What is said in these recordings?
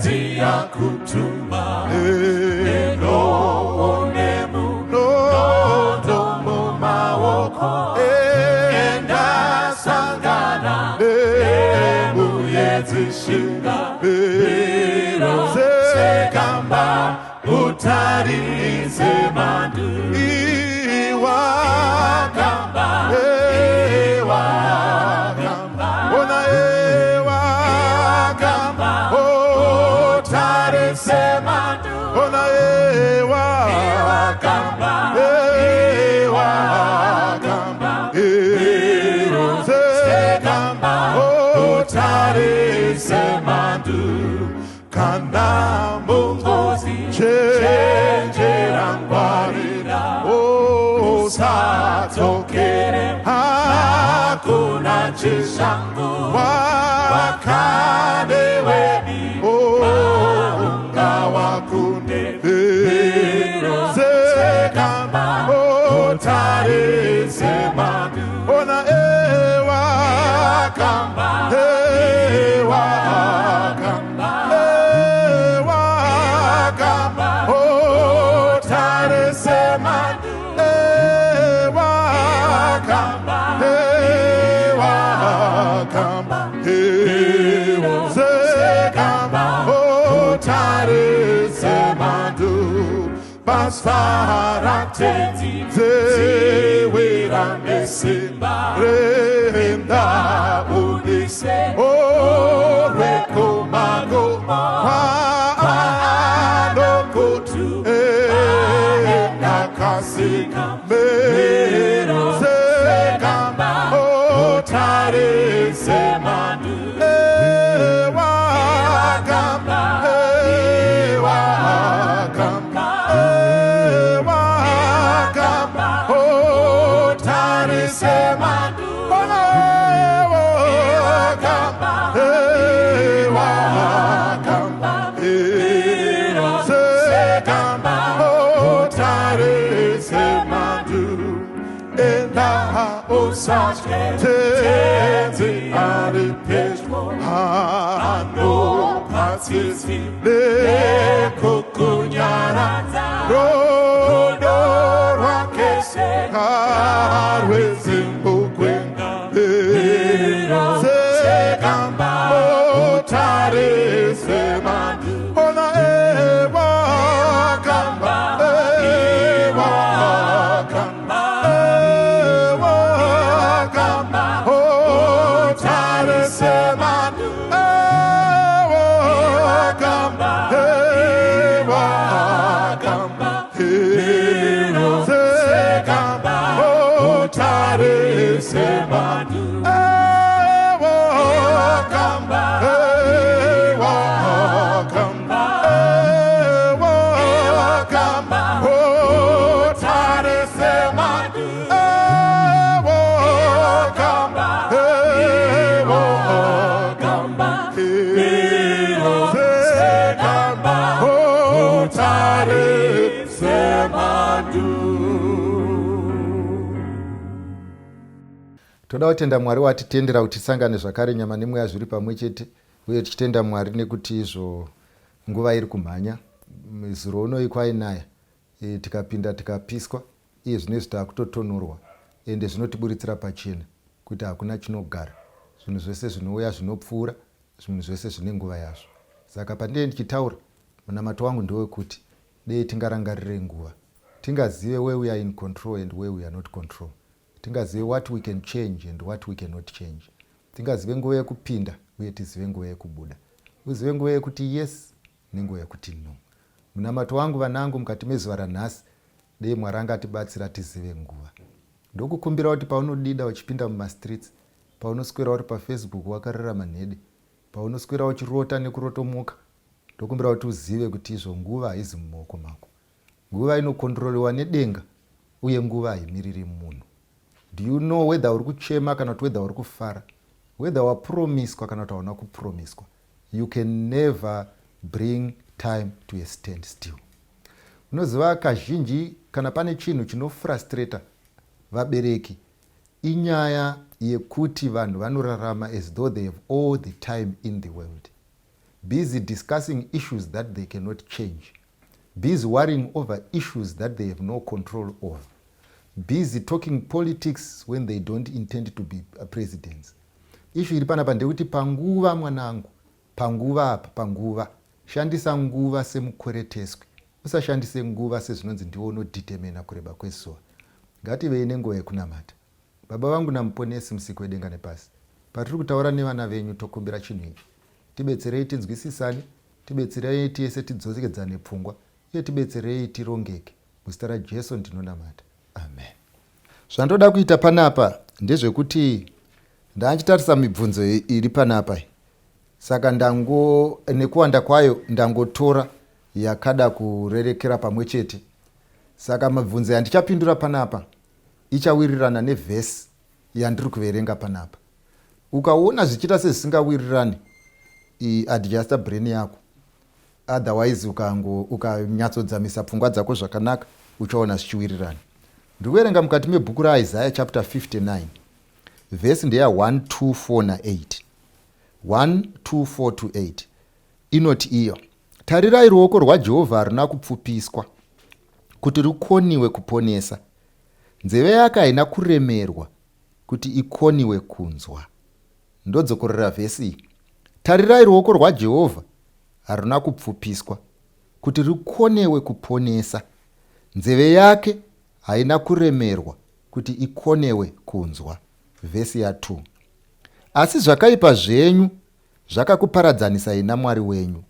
tenzi ya kutuma onemu nodomo maoko enda sangana muyezishinga sekamba utari semandu iwakamba ona iwakamba utari semandu ona iwakamba sekamba utari semandu kana mungozi chenjerangwarira usatokere hakuna chishangu wakane weni maunga wakunde sekamba utari semandu ona ewa kamba Basfarate zewera mesimba renda udise oreko mago ano kutu nakasika mero sekamba otare semandu tenzi aripeshmo ano patisi lekukunyaranza rodo rakese karwezimbukwenda sekamba otare semandu ona ewa kamba Toda kutenda Mwari watitendera kuti tisangane zvakare nyama nemweya zviri pamwe chete, uye tichitenda Mwari nekuti izvo nguva iri kumhanya. Zuro uno ikwainaya tikapinda tikapiswa, iye zvino takutotonorwa ende zvinotiburitsira pachena kuti hakuna chinogara. Zvinhu zvese zvinouya zvinopfuura, zvinhu zvese zvine nguva yazvo. Saka pandine ndichitaura, munamato wangu ndewekuti dei tingarangarire nguva. Tingazive where we are in control and where we are not control. Tingazive what we can change and what we cannot change. Tingazive nguva yekupinda uye tizive nguva yekubuda. Uzive nguva yekuti yes nenguva yekuti no. Munamato wangu vanangu mukati mezuva ranhasi, dei Mwari angatibatsira tizive nguva. Ndokukumbira kuti paunodida uchipinda mumastreets, paunoswera uri paFacebook wakararama nhede, paunoswera uchirota nekurotomoka, ndokumbira kuti uzive kuti izvo nguva haizi mumaoko mako. Nguva inokontroliwa nedenga uye nguva haimiriri munhu. Do you know whether uri kuchema kana kuti whether uri kufara, whether wapromiswa kana kuti hauna kupromiswa? You can never bring time to a standstill. Unoziva kazhinji kana pane chinhu chinofrustrata vabereki, inyaya yekuti vanhu vanorarama as though they have all the time in the world. busy discussing issues that they cannot change, busy worrying over issues that they have no control over, busy talking politics when they don't intend to be presidents. Issue iri panapa ndekuti panguva mwanangu, panguva apa, panguva shandisa nguva semukwereteswe, usashandise nguva sezvinonzi ndiwo unodetermina kureba kwezuva. Ngativei nenguva yekunamata. Baba vangu namuponesi musiki wedenga nepasi, patiri kutaura nevana venyu tokumbira chinhu ichi. Tibetserei tinzwisisane, tibetserei tiese tidzokedzane pfungwa, uye tibetserei tirongeke. Muzita raJesu ndinonamata. Amen. Zvandoda kuita panapa ndezvekuti ndachitarisa mibvunzo iri panapa, saka nekuwanda kwayo ndangotora yakada kurerekera pamwe chete. Saka mibvunzo yandichapindura panapa ichawirirana nevhesi yandiri kuverenga panapa. Ukaona zvichita sezvisingawirirani, adjusta brain yako, otherwise ukanyatsodzamisa pfungwa dzako zvakanaka uchaona zvichiwirirana. Ndikuverenga mukati mebhuku raIsaiah chapter 59 vhesi ndeya 124 na8, 124 to 8. Inoti iyo: tarirai, ruoko rwaJehovha haruna kupfupiswa kuti rukoniwe kuponesa, nzeve yake haina kuremerwa kuti ikoniwe kunzwa. Ndodzokorera vhesi iyi. Tarirai, ruoko rwaJehovha haruna kupfupiswa kuti rukonewe kuponesa, nzeve yake haina kuremerwa kuti ikonewe kunzwa. Vhesi ya2. Asi zvakaipa zvenyu zvakakuparadzanisai naMwari wenyu,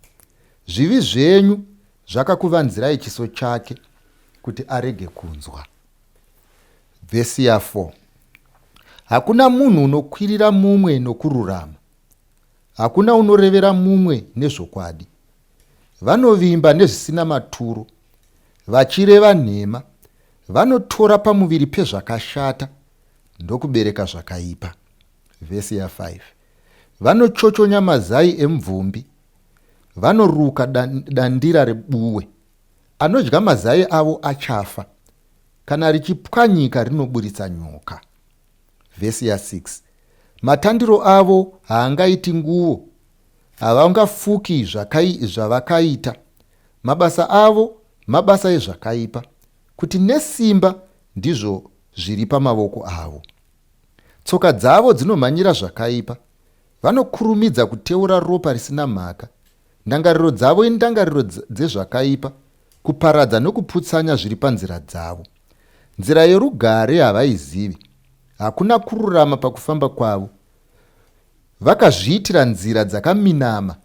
zvivi zvenyu zvakakuvanzirai chiso chake kuti arege kunzwa. Vhesi ya4. Hakuna munhu unokwirira mumwe nokururama, hakuna unorevera mumwe nezvokwadi. Vanovimba nezvisina maturo, vachireva nhema, vanotora pamuviri pezvakashata ndokubereka zvakaipa. Vhesi ya5. Vanochochonya mazai emvumbi, vanoruka dandira rebuwe. Anodya mazai avo achafa, kana richipwanyika rinoburitsa nyoka. Vhesi ya6. Matandiro avo haangaiti nguo, havangafuki zvavakaita. Mabasa avo mabasa ezvakaipa, kuti nesimba ndizvo zviri pamavoko avo. Tsoka dzavo dzinomhanyira zvakaipa, vanokurumidza kuteura ropa risina mhaka. Ndangariro dzavo indangariro dzezvakaipa, kuparadza nokuputsanya zviri panzira dzavo. Nzira yerugare havaizivi, hakuna kururama pakufamba kwavo. Vakazviitira nzira dzakaminama,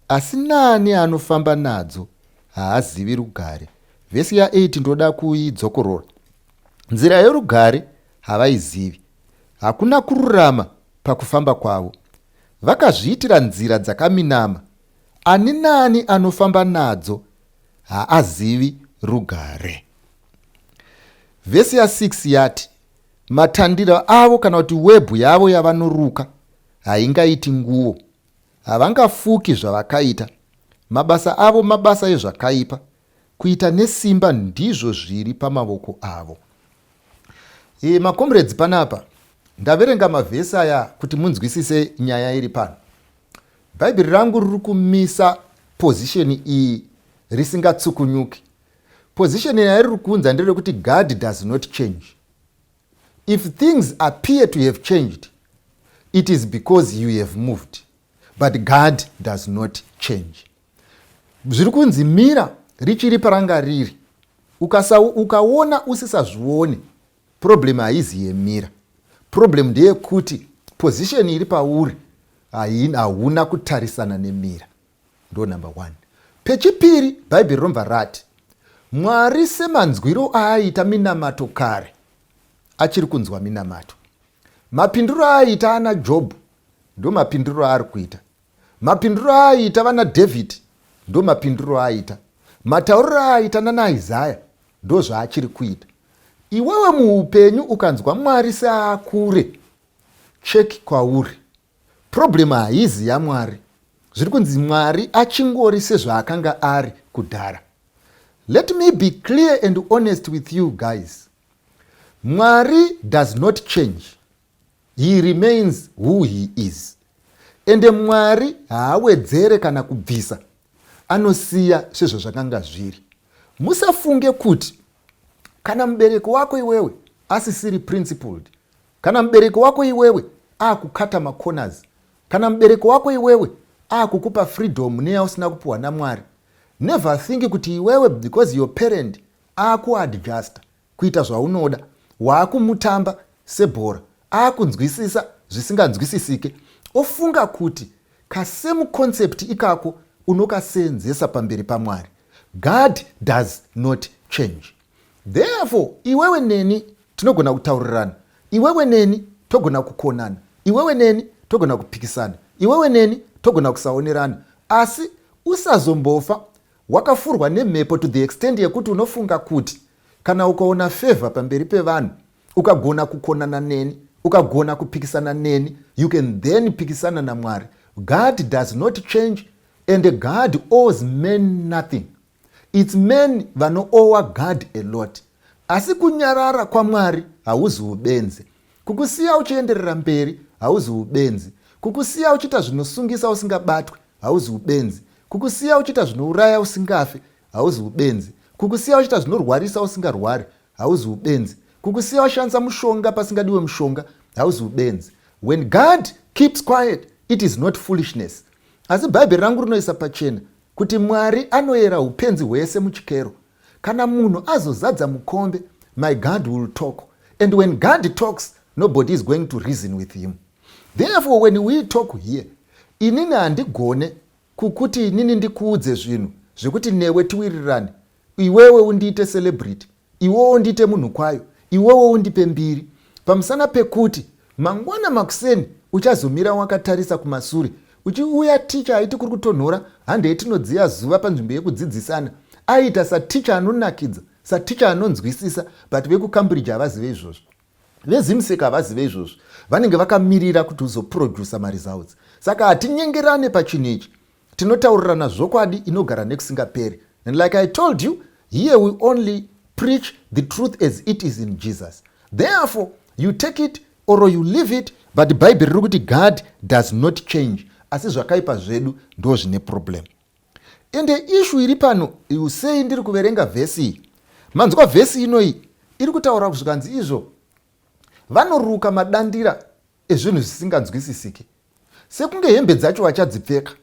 asi nani anofamba nadzo haazivi rugare. Vhesi ya8 ndoda kuidzokorora. Nzira yerugare havaizivi, hakuna kururama pakufamba kwavo. Vakazviitira nzira dzakaminama, ani nani anofamba nadzo haazivi rugare. Vhesi ya6 yati: matandiro avo kana kuti webhu yavo yavanoruka haingaiti nguo, havangafuki zvavakaita. Mabasa avo mabasa ezvakaipa, kuita nesimba ndizvo zviri pamavoko avo. Makomrades, panapa ndaverenga mavhesi aya kuti munzwisise nyaya iri pano. Bhaibheri rangu riri kumisa pozisheni iyi risingatsukunyuki. Pozisheni yairi rikunza nderekuti God does not change. If things appear to have changed, it is because you have moved, but God does not change. Zviri kunzi mira richiri paranga riri. Ukaona usisazvione, problem haizi yemira. Problem ndeyekuti position iri pauri hauna kutarisana nemira. Ndo number 1. Pechipiri, Bhaibheri romva rati: Mwari semanzwiro aaita minamato kare, achiri kunzwa minamato. Mapinduro aaita ana Jobhu ndo mapinduro aari kuita. Mapinduro aaita vana David ndo mapinduro aaita. Matauriro aaita nana Isaiah ndo zvaachiri kuita. Iwewe muupenyu ukanzwa Mwari seakure, cheki kwauri. Problem haizi yaMwari. Zviri kunzi Mwari achingori sezvaakanga ari kudhara. Let me be clear and honest with you guys. Mwari does not change. He remains who he is. ende Mwari haawedzere kana kubvisa, anosiya sezvo zvakanga zviri. Musafunge kuti kana mubereki wako iwewe asisiri principled, kana mubereki wako iwewe akukata macorners, kana mubereki wako iwewe akukupa freedom neyausina kupuwa naMwari, never think kuti iwewe because your parent akuadjusta kuita zvaunoda, waakumutamba sebhora, akunzwisisa zvisinganzwisisike, ofunga kuti kasemu concept ikako unokaseenzesa pamberi paMwari. God does not change. Therefore, iwewe neni tinogona kutaurirana, iwewe neni togona kukonana, iwewe neni togona kupikisana, iwewe neni togona kusaonerana, asi usazombofa wakafurwa nemhepo to the extent yekuti unofunga kuti kana ukaona favor pamberi pevanhu, ukagona kukonana neni, ukagona kupikisana neni, you can then pikisana naMwari. God does not change, and God owes men nothing. It's men vanoowa God a lot. Asi kunyarara kwaMwari hauzi ubenzi, kukusiya uchienderera mberi hauzi ubenzi, kukusiya uchiita zvinosungisa usingabatwe hauzi ubenzi, kukusiya uchiita zvinouraya usingafe hauzi ubenzi, kukusiya uchiita zvinorwarisa usingarwari hauzi ubenzi, kukusiya ushandisa mushonga pasingadiwe mushonga hauzi ubenzi. When God keeps quiet, it is not foolishness. Asi Bhaibheri rangu rinoisa pachena kuti Mwari anoyera upenzi hwese muchikero. Kana munhu azozadza mukombe, my God will talk. And when God talks, nobody is going to reason with him. Therefore, when we talk here, inini handigone kukuti inini ndikuudze zvinhu zvekuti newe tiwirirane, iwewe undiite celebrity, iwewe undiite munhu kwayo, iwewe undipe mbiri, pamusana pekuti mangwana makuseni uchazomira wakatarisa kumasure uchiuya ticha aiti kuri kutonhora hande yetinodziya zuva panzvimbo yekudzidzisana, aita saticha anonakidza, saticha anonzwisisa, but vekuCambridge havazive izvozvo, vezimuseka havazive izvozvo, vanenge vakamirira kuti uzoprodusa maresults. Saka hatinyengerane pachinhu ichi, tinotaurirana zvokwadi inogara nekusingaperi. And like I told you, here we only preach the truth as it is in Jesus. Therefore, you take it or you leave it, but the Bible riri kuti God does not change. Asi zvakaipa zvedu ndo zvine problem. Ende issue iri pano, sei ndiri kuverenga vhesi iyi, manzwa vhesi inoi iri kutaura kuzvikanzi izvo vanoruka madandira ezvinhu zvisinganzwisisiki, sekunge hembe dzacho vachadzipfeka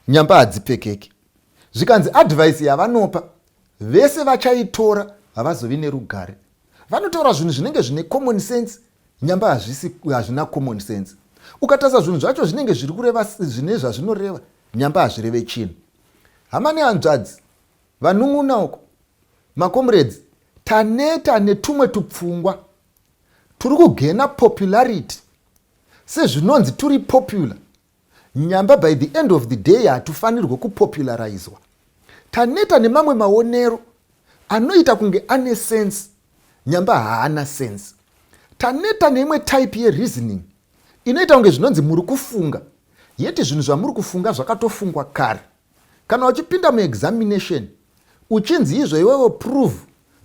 nyamba hadzipfekeki, zvikanzi advice yavanopa vese vachaitora havazovi nerugare. Vanotaura zvinhu zvinenge zvine common sense, nyamba hazvina common sense. Ukatasa zvinhu zvacho zvinenge zviri kureva zvine zvazvinoreva, nyamba hazvireve chinhu. Hama nehanzvadzi, vanun'una uko, makomrades, taneta netumwe tupfungwa turi kugena popularity sezvinonzi turi popular, nyamba by the end of the day hatufanirwe kupopularizwa. Taneta nemamwe maonero anoita kunge ane sense, nyamba haana sense. Taneta neimwe type yereasoning inoita kunge zvinonzi muri kufunga, yeti zvinhu zvamuri kufunga zvakatofungwa kare. Kana uchipinda muexamination uchinzi izvo iwewe prove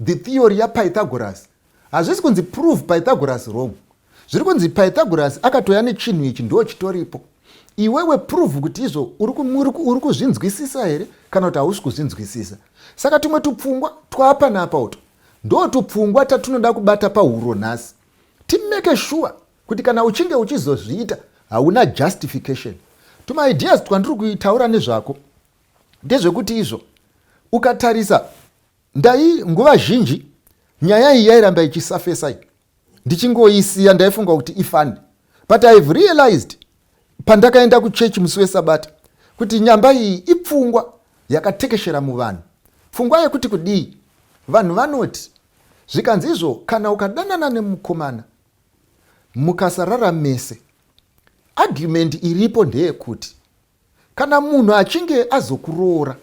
the theory yaPythagoras, hazvisi kunzi prove Pythagoras wrong, zviri kunzi Pythagoras akatoya nechinhu ichi ndo chitoripo. Iwewe prove kuti izvo uri kuzvinzwisisa here kana kuti hausi kuzvinzwisisa. Saka tumwe tupfungwa twapa napa uto ndo tupfungwa tatunoda kubata pahuro nhasi. Timake sure kuti kana uchinge uchizozviita hauna justification. Tuma ideas twandiri kuitaura nezvako ndezvekuti izvo ukatarisa, ndai nguva zhinji nyaya iyi yairamba ichisafesa, ndichingoisiya ndaifunga kuti ifani, but I've realized pandakaenda kuchechi musi weSabata kuti nyamba iyi ipfungwa yakatekeshera muvanhu. Pfungwa yekuti kudii, vanhu vanoti zvikanzi izvo kana ukadanana nemukomana mukasarara mese, argument iripo ndeyekuti kana munhu achinge azokuroora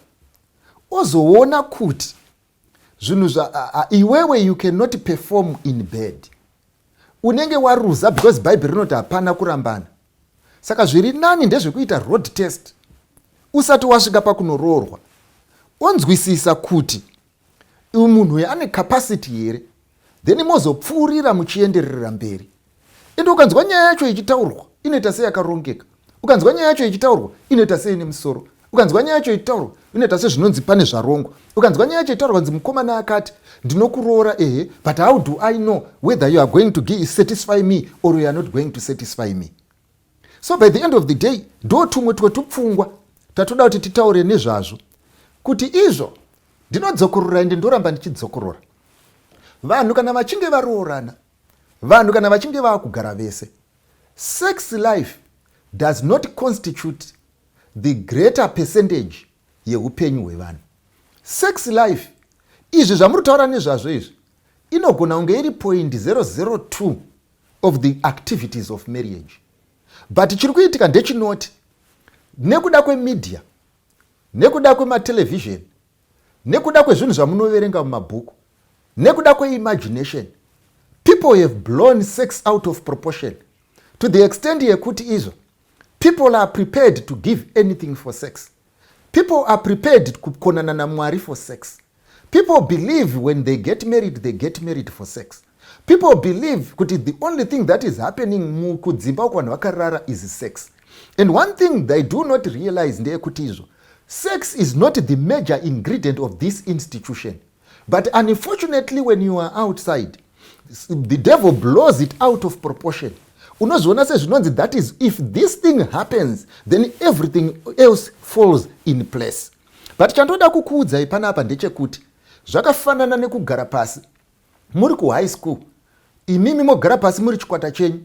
ozoona kuti zvinhu iwewe you cannot perform in bed, unenge waruza, because Bible rinoti hapana kurambana. Saka zviri nani ndezvekuita road test usati wasvika pakunoroorwa, onzwisisa kuti munhu uyu ane capacity here, then mozopfuurira muchienderera mberi. Ende ukanzwa nyaya yacho ichitaurwa inoita seyakarongeka, Ukanzwa nyaya yacho ichitaurwa inoita sei nemusoro. Ukanzwa nyaya yacho ichitaurwa inoita sezvinonzi pane zvarongwa. Ukanzwa nyaya yacho ichitaurwa kunzi mukomana akati ndinokuroora but how do I know whether you are going to satisfy me or you are not going to satisfy me? So by the end of the day ndo tumwe twetupfungwa tatoda kuti titaure nezvazvo, kuti izvo ndinodzokorora ende ndoramba ndichidzokorora. Vanhu kana vachinge varoorana, vanhu kana vachinge vakugara vese, sex life does not constitute the greater percentage yeupenyu hwevanhu. Sex life, izvi zvamuri taura nezvazvo izvi, inogona kunge iri 0.002 of the activities of marriage. But chiri kuitika ndechinoti nekuda kwemedia, nekuda kwematelevision, nekuda kwezvinhu zvamunoverenga mumabhuku, nekuda kweimagination, people have blown sex out of proportion to the extent yekuti izvo people are prepared to give anything for sex. People are prepared kukonana naMwari for sex. People believe when they get married for sex. People believe kuti the only thing that is happening mukudzimba uko vanhu vakarara is sex. And one thing they do not realize ndeyekuti izvo, sex is not the major ingredient of this institution. But unfortunately when you are outside, the devil blows it out of proportion. Unozoona sezvinonzi that is, if this thing happens then everything else falls in place. But chandoda kukuudzai panapa ndechekuti zvakafanana nekugara pasi muri kuhigh school, imimi mogara pasi muri chikwata chenyu,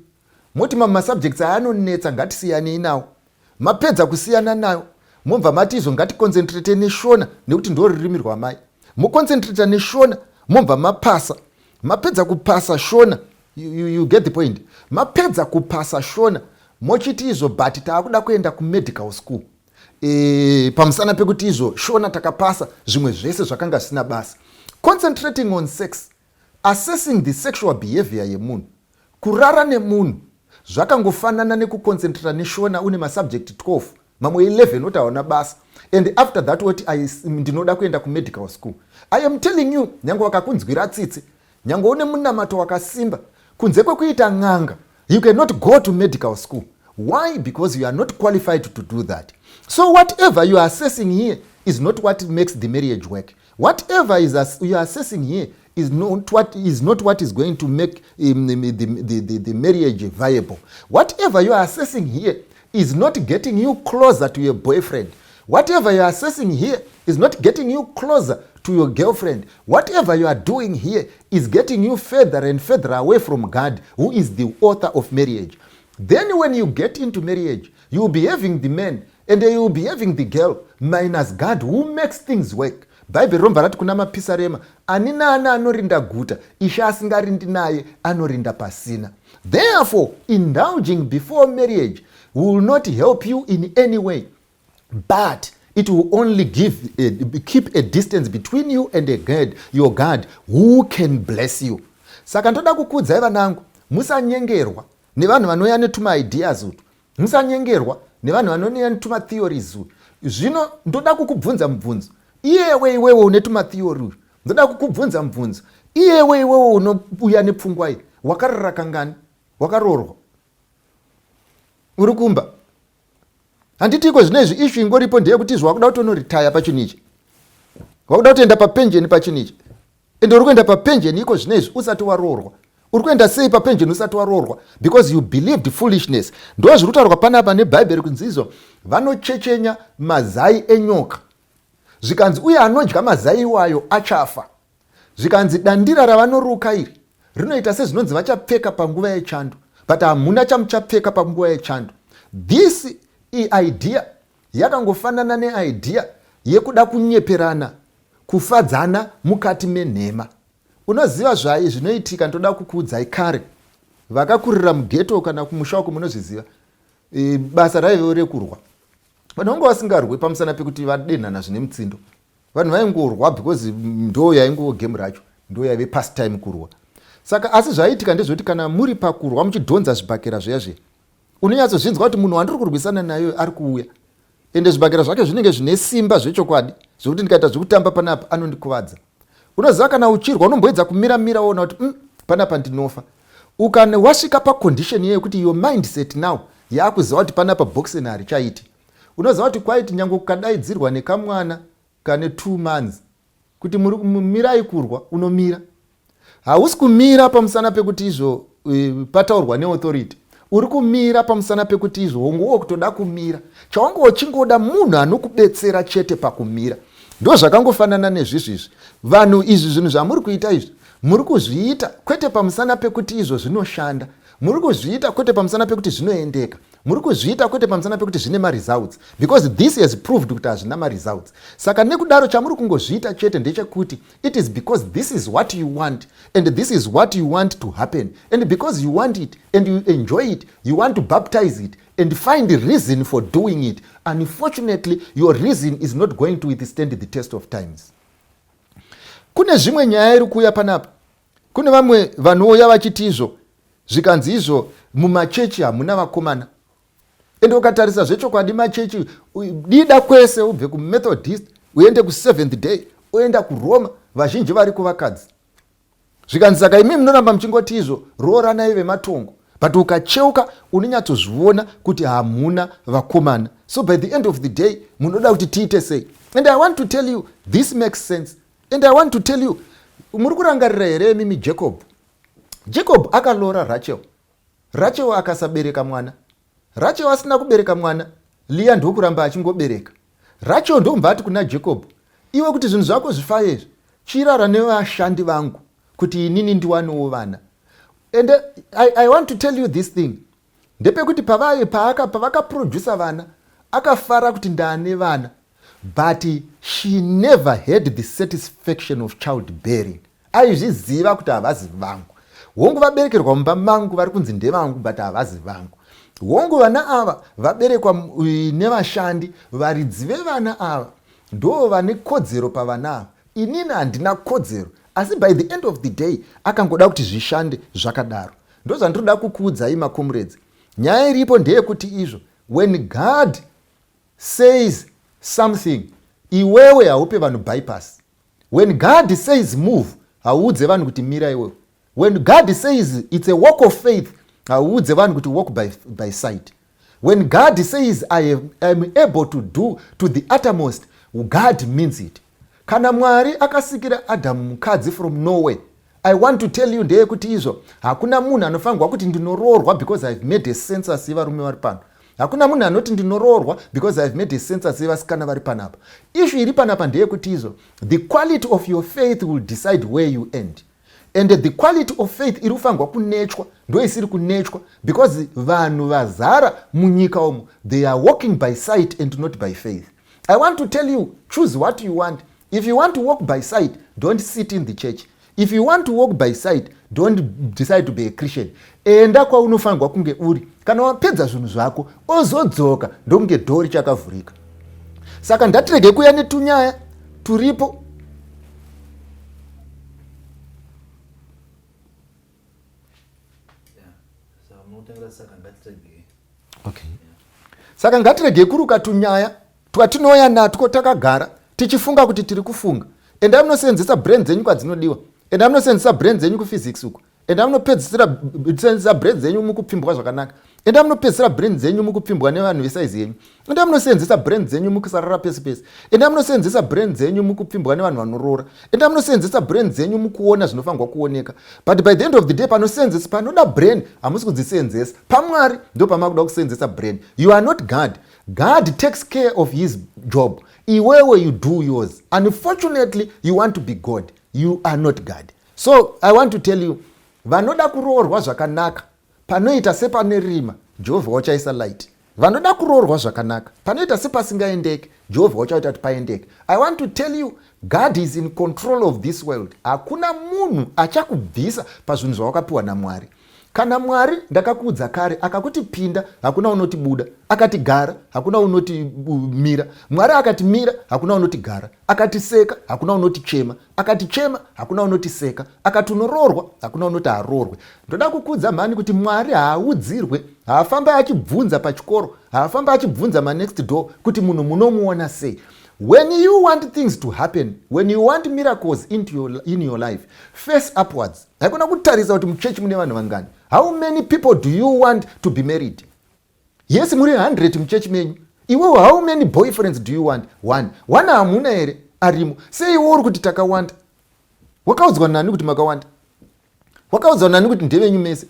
moti masubjects anonetsa ngatisiyanei nawo, mapedza kusiyana nayo mobva mati izvo ngaticoncentrate neshona nekuti ndo rurimi rwamai, muconcentrate neshona mobva mapasa, mapedza kupasa shona, you get the point. Mapedza kupasa shona mochiti izvo but taakuda kuenda kumedical school, pamusana pekuti izvo shona takapasa zvimwe zvese zvakanga zvisina basa. Concentrating on sex, assessing the sexual behavior yemunhu, kurara nemunhu zvakangofanana nekuconcentrate neshona une masubject 12, mamwe 11 otaona basa, and after that what ndinoda kuenda kumedical school. I am telling you, nyange wakakunzwira tsitsi, nyange une munamato wakasimba, kunze kwekuita ng'anga, you cannot go to medical school. Why? Because you are not qualified to do that. So whatever you are assessing here is not what makes the marriage work. Whatever you are assessing here is not what is going to make the marriage viable. Whatever you are assessing here is not getting you closer to your boyfriend. Whatever you are assessing here is not getting you closer to your girlfriend. Whatever you are doing here is getting you further and further away from God, who is the author of marriage. Then when you get into marriage, you will be having the man and you will be having the girl minus God, who makes things work. Bible romba rati kuna mapisarema, anina ana anorinda guta, isha asingarindi naye anorinda pasina. Therefore, indulging before marriage will not help you in any way, but it will only keep a distance between you and your God, who can bless you. Saka ndoda kukudzai vanangu, musanyengerwa nevanhu vanouya netuma ideas utu, musanyengerwa nevanhu vanouya netuma theories utu. Zvino ndoda kukubvunza mubvunzo, iwewe unetuma theory, ndoda kukubvunza mubvunzo, iwewe unouya nepfungwa iyi, wakarara kangani, wakaroorwa, uri kumba. Handitiko zvinezvi issue ingoripo ndeyekuti izvo wakuda kuti unoretire pachinichi, wakuda kutoenda papenjeni pachinichi, ende uri kuenda papenjeni iko zvinezvi usati waroorwa. Uri kuenda sei papenjeni usati waroorwa? Because you believed foolishness. Ndo zviri kutaurwa panapa neBhaibheri kunzi izvo vanochechenya mazai enyoka, zvikanzi uye anodya mazai iwayo achafa. Zvikanzi dandira ravanoruka iri rinoita sezvinonzi vachapfeka panguva yechando, but hamuna chamuchapfeka panguva yechando. This idea yakangofanana neidea yekuda kunyeperana, kufadzana mukati menhema. Unoziva zvai zvinoitika, ndoda kukuudzai kare vakakurira mugeto kana kumusha uko munozviziva, basa raive rekurwa. Vanhu vanga vasingarwi pamusana pekuti vadenhana zvine mutsindo. Vanhu vaingorwa because ndo yaingo game racho, ndo yaive pastime kurwa. Saka asi zvaitika ndezvoti kana muri pakurwa muchidhonza zvibhakera zviya unonyatsozvinzwa kuti munhu wandiri kurwisana nayo ari kuuya, ende zvibhakera zvake zvinenge zvine simba zvechokwadi zvokuti ndikaita zvekutamba panapa anondikuvadza. Unoziva kana uchirwa unomboedza kumira wona kuti panapa ndinofa. Ukane wasvika pacondition yekuti your mindset now yakuziva kuti panapa bhokiseni harichaiti. Unoziva kuti kwaiti nyange kukadaidzirwa nekamwana kane 2 months kuti mirai kurwa, unomira. Hausi kumira pamusana pekuti izvo pataurwa neauthority. Uri kumira pamusana pekuti izvo hongowo kutoda kumira. Chawange uchingoda munhu anokubetsera chete pakumira. Ndo zvakangofanana nezvizvizvi. Vanhu izvi zvinhu zvamuri kuita izvi, muri kuzviita kwete pamusana pekuti izvo zvinoshanda. Muri kuzviita kwete pamusana pekuti zvinoendeka. Muri kuzviita kwete pamusana pekuti zvine ma-results, because this has proved kuti hazvina ma-results. Saka nekudaro chamuri kungozviita chete ndechekuti it is because this is what you want and this is what you want to happen, and because you want it and you enjoy it, you want to baptize it and find the reason for doing it. Unfortunately, your reason is not going to withstand the test of times. Kune zvimwe nyaya iri kuuya panapa. Kune vamwe vanouya vachiti izvo zvikanzi izvo mumachechi hamuna vakomana. Ende ukatarisa zvechokwadi machechi dida kwese, ubve kuMethodist uende kuSeventh Day uenda kuRoma, vazhinji vari kuvakadzi. Zvikanzi saka imi munoramba muchingoti izvo rooranai vematongo, but ukacheuka unonyatsozviona kuti hamuna vakomana. So by the end of the day munoda kuti tiite sei? And I want to tell you this makes sense. And I want to tell you, muri kurangarira here mimi Jacob akalora Rachel akasabereka mwana. Rachel asina kubereka mwana, Leah ndokuramba achingobereka. Rachel ndombati kuna Jacob, iwe kuti zvinhu zvako zvifaye, chirara nevashandi vangu kuti inini ndiwanewo vana. And I want to tell you this thing. Ndepekuti pavakaproducer vana, akafara kuti ndane vana, but she never had the satisfaction of childbearing. Aizviziva kuti havazi vangu. Hongu vaberekerwa mumba mangu vari kunzi ndevangu, but havazi vangu. Hongu vana ava vaberekwa nevashandi, varidzi vevana ava ndo vane kodzero pavana ava. Inini handina kodzero, asi by the end of the day akangoda kuti zvishande zvakadaro. Ndo zvandinoda kukuudzai makomrades. Nyaya iripo ndeyekuti izvo, when God says something, iwewe haupe vanhu bypass. When God says move, hauudze vanhu kuti mira iwewe. When God says it's a walk of faith, hauudze vanhu kuti walk by sight. When God says I am able to do to the uttermost, God means it. Kana Mwari akasikira Adam mukadzi from nowhere, I want to tell you ndeyekuti izvo hakuna munhu anofanirwa kuti ndinoroorwa because I've made a census yevarume vari pano. Hakuna munhu anoti ndinoroorwa because I've made a census yevasikana vari panapa. Issue iri panapa ndeyekuti izvo, the quality of your faith will decide where you end. And the quality of faith iri kufanirwa kunechwa, ndo isiri kunechwa, because vanhu vazara munyika umu, they are walking by sight and not by faith. I want to tell you, choose what you want. If you want to walk by sight, don't sit in the church. If you want to walk by sight, don't decide to be a Christian. Enda kwa unofanirwa kunge uri. Kana wapedza zvinhu zvako, ozodzoka ndokunge dhori chakavhurika. Saka ndatirege kuya netunyaya turipo. Okay. Saka ngatirege kuruka tunyaya twatinoya natwo takagara tichifunga kuti tiri kufunga. Enda munosenzesa brain dzenyu kwadzinodiwa. Enda munosenzesa brain dzenyu kuphysics uko. Enda munopedzisira brain dzenyu mukupfimbwa zvakanaka. Enda munopedzisira brain dzenyu mukupfimbwa nevanhu vesize yenyu. Enda munosenzesa brain dzenyu mukusarara pesi pesi. Enda munosenzesa brain dzenyu mukupfimbwa nevanhu vanorora. Enda munosenzesa brain dzenyu mukuona zvinofanirwa kuoneka. But by the end of the day panosenzesa panoda brain hamusi kudzisenzesa. PaMwari ndo pamakuda kusenzesa brain. You are not God. God takes care of his job. Iwewe you do yours. Unfortunately, you want to be God. You are not God. So I want to tell you, vanoda kuroorwa zvakanaka panoita sepane rima, Jehovah wachaisa light. Vanoda kuroorwa zvakanaka panoita sepasingaendeke, Jehovah wachaita kuti paendeke. I want to tell you, God is in control of this world. Hakuna munhu achakubvisa pazvinhu zvawakapiwa naMwari. Kana Mwari ndakakuudza kare akakuti pinda, hakuna unoti buda. Akati gara, hakuna unoti mira. Mwari akati mira, hakuna unoti gara. Akati seka, hakuna unoti chema. Akati chema, hakuna unoti seka. Akati unoroorwa, hakuna unoti aroorwe. Ndoda kukuudza mani kuti Mwari haaudzirwe, haafamba achibvunza pachikoro, haafamba achibvunza next door kuti munhu munomuona sei. When you want things to happen, when you want miracles in your life, face upwards. Hakuna kutarisa kuti muchechi mune vanhu vangani. How many people do you want to be married? Yes, muri 100 muchechi menyu. Iwewe, how many boyfriends do you want? One hamuna here arimo. Sei iwe uri kuti takawanda. Wakaudzwa nani kuti makawanda? Wakaudzwa nani kuti ndevenyu mese?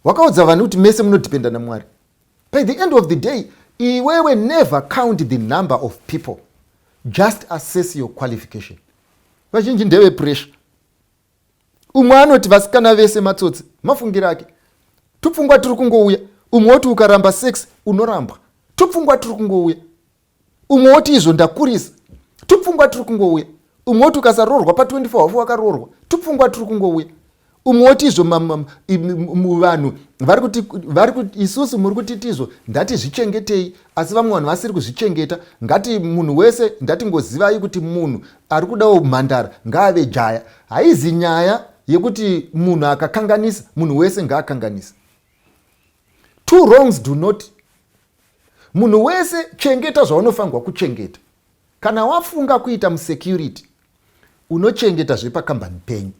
Wakaudza vanhu kuti mese munodependa naMwari. By the end of the day, iwewe never count the number of people. Just assess your qualification. Vazhinji ndeve pressure. Umwe anoti vasikana vese matsotsi, mafungira ake. Tupfungwa turi kungouya. Umwe oti ukaramba sex unorambwa. Tupfungwa turi kungouya. Umwe oti izvo ndakurisa. Tupfungwa turi kungouya. Umwe oti ukasaroorwa pa 24 wafu wakaroorwa. Tupfungwa turi kungouya. Umwe oti izvo vanhu vari kuti isusu muri kuti tizvo ndatizvichengetei, asi vamwe vanhu vasiri kuzvichengeta. Ngati munhu wese ndatingozivai kuti munhu ari kudawo mhandara ngaave jaya. Haizi nyaya yekuti munhu akakanganisa, munhu wese ngaakanganisa. Two wrongs do not. Munhu wese chengeta zvaunofanirwa kuchengeta. Kana wafunga kuita musecurity, unochengeta zvepakambani penyu.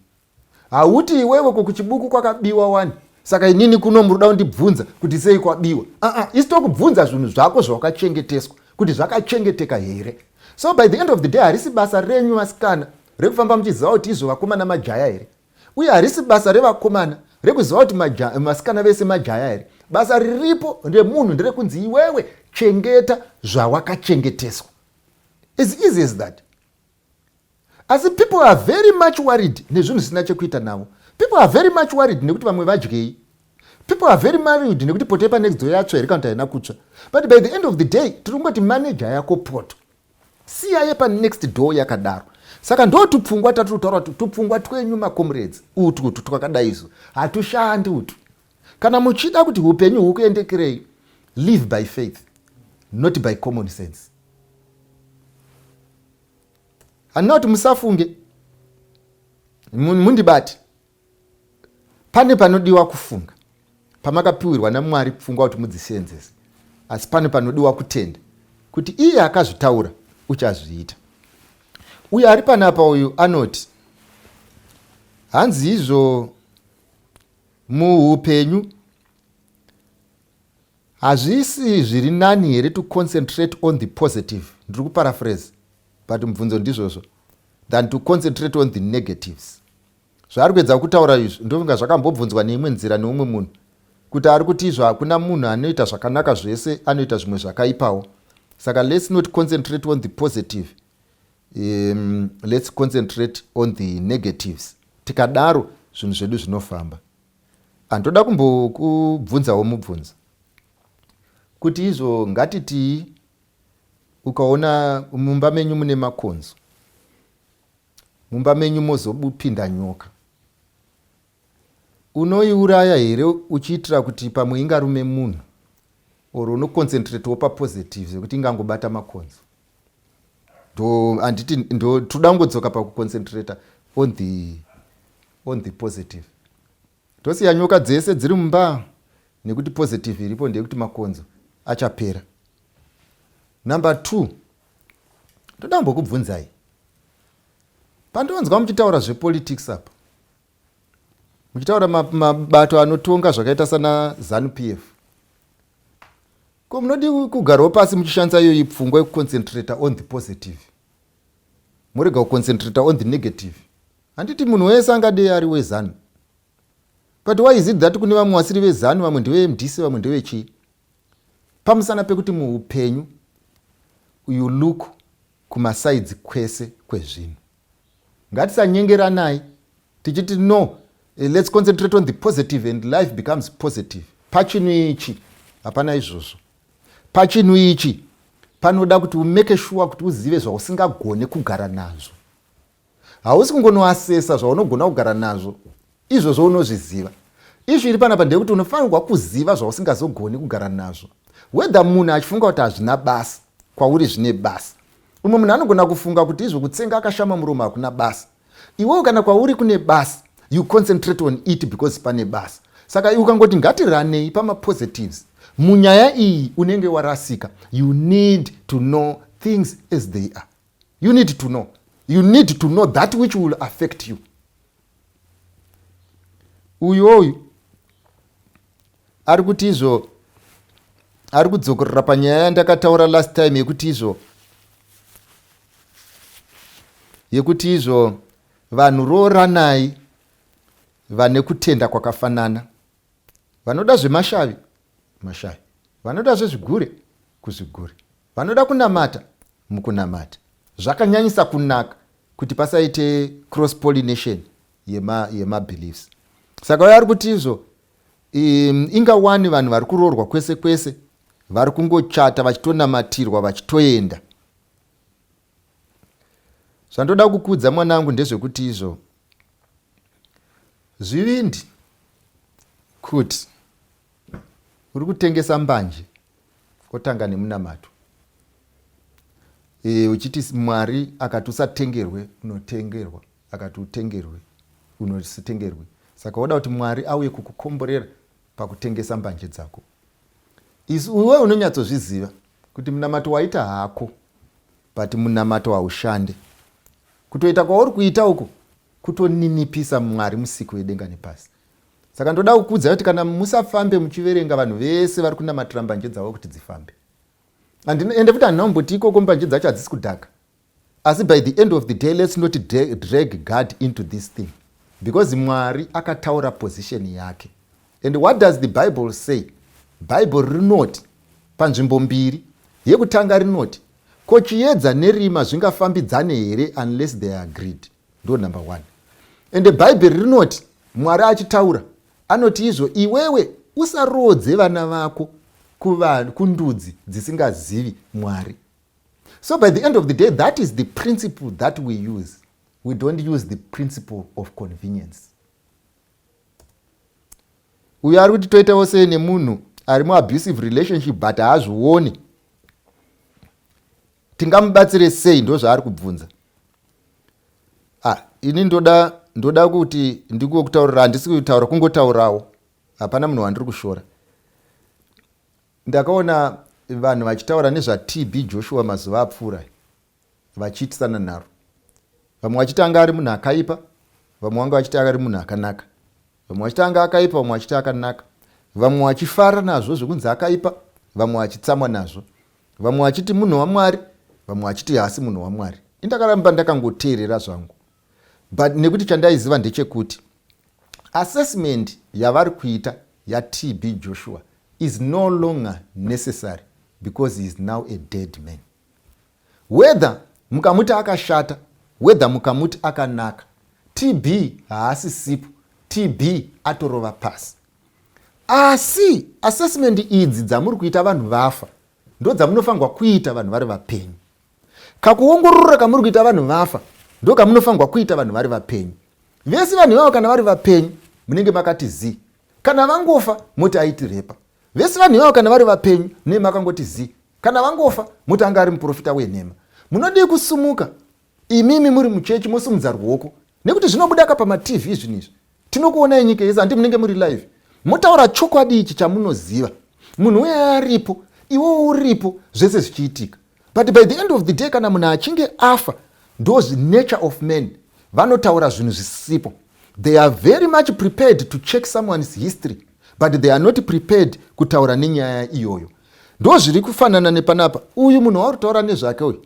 Hauti iwewe kuchibuku kwakabiwa wani. Saka inini kuno muruda kundibvunza kuti sei kwabiwa. Isito kubvunza zvinhu zvako zvawakachengeteswa kuti zvakachengeteka here. So by the end of the day, harisi basa renyu vasikana rekufamba muchiziva kuti izvo vakomana majaya here. Uye harisi basa revakomana rekuziva kuti vasikana vese majaya here. Basa riripo remunhu nderekunzi iwewe chengeta zvawakachengeteswa. As easy as that. As people are very much worried nezvinhu zvisina chekuita navo. People are very much worried nekuti vamwe vadyei. People are very worried nekuti potepa next door yatsva here kana kuti haina kutsva. But by the end of the day, tiri kungoti manager yako poto. Siya yepa next door yakadaro. Saka ndo tupfungwa tatiri kutaura kuti tupfungwa twenyu macomrades. Utu twakadai izvo. Hatushandi utu. Kana muchida kuti upenyu hukuendekerei, live by faith, not by common sense. Handina kuti musafunge. Mundibati. Pane panodiwa kufunga. Pamakapiwirwa naMwari kufunga kuti mudzisenzese. Asi pane panodiwa kutenda kuti iye akazvitaura uchazviita. Uye ari panapa uyu anoti hanzi izvo muupenyu hazvisi zviri nani here to concentrate on the positive. Ndiri kuparaphrase, but mubvunzo ndizvozvo, than to concentrate on the negatives. Zvaari kuedza kutaura izvo ndofunga zvakambobvunzwa neimwe nzira neumwe munhu kuti ari kuti izvo hakuna munhu anoita zvakanaka zvese, anoita zvimwe zvakaipawo. Saka let's not concentrate on the positive, let's concentrate on the negatives. Tikadaro zvinhu zvedu zvinofamba. Andoda kumbokubvunzawo mubvunzo kuti izvo ngatiti ukaona mumba menyu mune makonzo, mumba menyu mozopinda nyoka, unoiuraya here uchiitira kuti pamwe ingarume munhu, oro unoconcentratewo papositives yekuti ingangobata makonzo? Ndo toda kungodzoka pakuconcentrata on the positive. Tosiya nyoka dzese dziri mumba nekuti positive iripo ndeyekuti makonzo achapera. Number 2, toda kumbokubvunzai. Pandonzwa muchitaura zvepolitics apa, muchitaura mabato anotonga zvakaita sana ZANU-PF, ko munodi kugarawo pasi muchishandisa iyo pfungwa yekuconcentrata on the positive, murega kuconcentrata on the negative? Handiti munhu wese angadei ari weZANU. But why is it that kune vamwe vasiri veZANU, vamwe ndeve MDC, vamwe ndeve chii? Pamusana pekuti muupenyu you look kumasides kwese kwezvinhu. Ngatisanyengeranai tichiti no, let's concentrate on the positive and life becomes positive. Pachinhu ichi hapana izvozvo. Pachinhu ichi panoda kuti umeke sure kuti uzive zvausingagone kugara nazvo. Hausi kungonoasesa zvaunogona kugara nazvo, izvozvo unozviziva. Izvi iri panapa ndekuti unofanirwa kuziva zvausingazogoni kugara nazvo. Whether munhu achifunga kuti hazvina basa, kwauri zvine basa. Umwe munhu anogona kufunga kuti izvo kutsenga akashama muromo hakuna basa. Iwewe kana kwauri kune basa, you concentrate on it because pane basa. Saka ukangoti ngatiranei pamapositives, munyaya iyi unenge warasika. You need to know things as they are. You need to know. You need to know that which will affect you. Uyu ari kuti izvo ari kudzokorera panyaya yandakataura last time yekuti izvo vanhu roranai vane kutenda kwakafanana, vanoda zvemashavi mashavi, vanoda zvezvigure kuzvigure, vanoda kunamata mukunamata. Zvakanyanyisa kunaka kuti pasaite cross pollination yemabeliefs. Saka vari kuti izvo ingawani vanhu vari kuroorwa kwese kwese, vari kungochata vachitonamatirwa vachitoenda. Zvandoda kukudza mwanangu ndezvekuti izvo zvivindi kuti uri kutengesa mbanje kotanga nemunamato, uchiti Mwari akati usatengerwe unotengerwa, akati utengerwe unositengerwe. Saka woda kuti Mwari auye kukukomborera pakutengesa mbanje dzako. Iwe unonyatsozviziva kuti munamato waita hako, but munamato haushande. Kutoita kwauri kuita uko kutoninipisa Mwari musiki wedenga nepasi. Saka ndoda kukudza kuti kana musafambe muchiverenga vanhu vese vari kunamatira mbanje dzavo kuti dzifambe. Ende futi handinomboti ikoko mbanje dzacho hadzisi kudhaka. Asi by the end of the day, let's not drag God into this thing. Because Mwari akataura position yake. And what does the Bible say? Bible rinoti panzvimbo mbiri. Yekutanga rinoti ko chiedza nerima zvingafambidzane here unless they are agreed. Ndo number 1. And the Bible rinoti Mwari achitaura anoti izvo iwewe usarodze vana vako kundudzi dzisingazivi Mwari. So by the end of the day, that is the principle that we use. We don't use the principle of convenience. Uyo ari kuti toitawo sei nemunhu ari muabusive relationship but haazvioni, tingamubatsire sei? Ndo zvaari kubvunza. Ini ndoda kuti ndiko kutaurira, handisi kutaura kungotaurawo, hapana munhu wandiri kushora. Ndakaona vanhu vachitaura nezvaTB Joshua mazuva apfuura, vachiitisana naro. Vamwe vachitanga ari munhu akaipa, vamwe vanga vachitanga ari munhu akanaka. Vamwe vachitanga akaipa, vamwe vachita akanaka. Vamwe vachifara nazvo zvekunzi akaipa, vamwe vachitsamwa nazvo. Vamwe vachiti munhu waMwari, vamwe vachiti hasi munhu waMwari. Ndakaramba ndakangoteerera zvangu. But nekuti chandaiziva ndechekuti assessment yavari kuita yaTB Joshua is no longer necessary because he is now a dead man. Whether mukamuti akashata, whether mukamuti akanaka, TB haasi sipo, TB atorova pasi. Asi assessment idzi dzamuri kuita vanhu vafa ndo dzamunofanirwa kuita vanhu vari vapenyu. Kakuongorora kamuri kuita vanhu vafa ndo kamunofanirwa kuita vanhu vari vapenyu. Vese vanhu vavo kana vari vapenyu munenge makati zi, kana vangofa moti aiti repa. Vese vanhu vavo kana vari vapenyu munenge makangoti zi, kana vangofa moti anga ari muprofita wenhema. Munodii kusumuka imimi muri muchechi mosimudza ruoko, nekuti zvinobuda pamaTV zvinizvi. Tinokuonai nyika yese, handi munenge muri live. Motaura chokwadi ichi chamunoziva. Munhu uye aripo, iwo uripo, zvese zvichiitika. But by the end of the day, kana munhu achinge afa, those nature of men vanotaura zvinhu zvisipo. They are very much prepared to check someone's history, but they are not prepared kutaura nenyaya iyoyo. Ndo zviri kufanana nepanapa. Uyu munhu wauri kutaura nezvake uyu